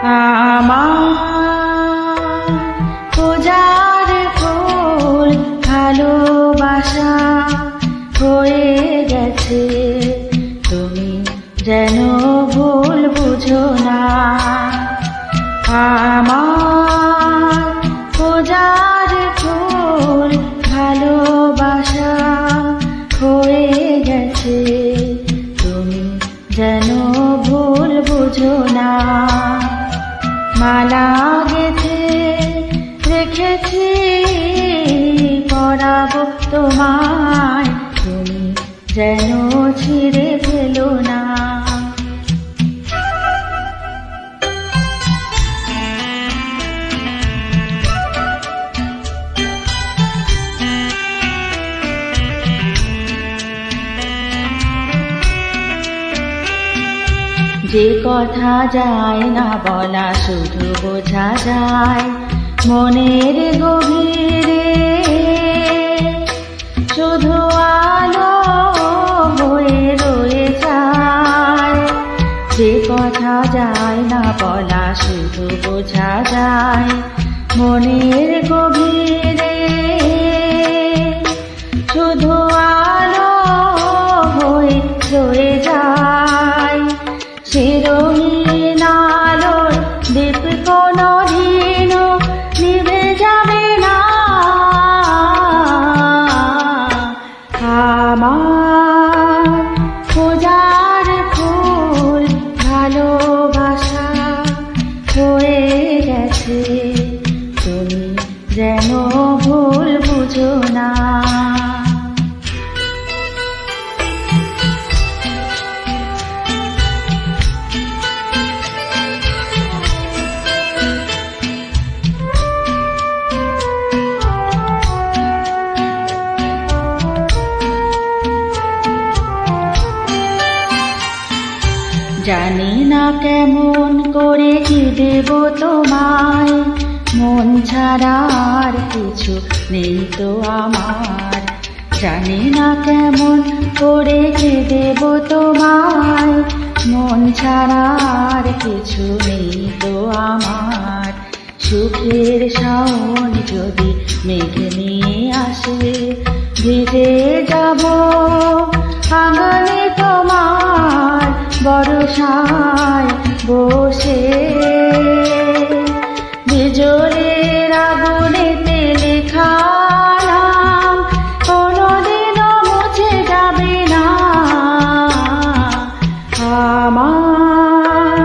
আমার পূজার ফুল ভালোবাসা হয়ে গেছে, তুমি যেন ভুল বুঝো না। আমার পূজার ফুল ভালোবাসা হয়ে গেছে, তুমি যেন ভুল বুঝো না। মালা গেঁথে রেখেছি পরাবো তোমায়, তুমি যেন ছিঁড়ে ফেলো না। যে কথা যায় না বলা শুধু বোঝা যায় মনের গভীরে, শুধু আলো হয়ে রয়ে যায়। যে কথা যায় না বলা শুধু বোঝা যায় মনের গভীরে, শুধু আলো হয়ে রয়ে যায়। শিরোহীন আলোর দীপ কোনদিন নিভে যাবে না। আমার পূজার ফুল ভালোবাসা হয়ে গেছে, তুমি যেন ভুল বুঝো না। জানি না কেমন করে কি দেব তোমায়, মন ছাড়া আর কিছু নেই তো আমার। জানি না কেমন করে কি দেব তোমায়, মন ছাড়া আর কিছু নেই তো আমার। সুখের শাওন যদি মেঘ নিয়ে আসে, ভিজে যাব আঙানে তোমার বরসায় বসে। বিজলের আগুনেতে লেখা নাম কোনদিনও মুছে যাবে না। আমার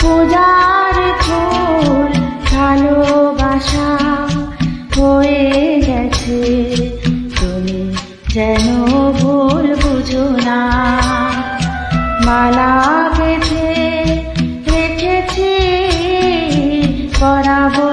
পূজার ফুল ভালোবাসা হয়ে গেছে, তুমি যেন ভুল বুঝো না। মালা গেঁথে রেখেছি পরাবো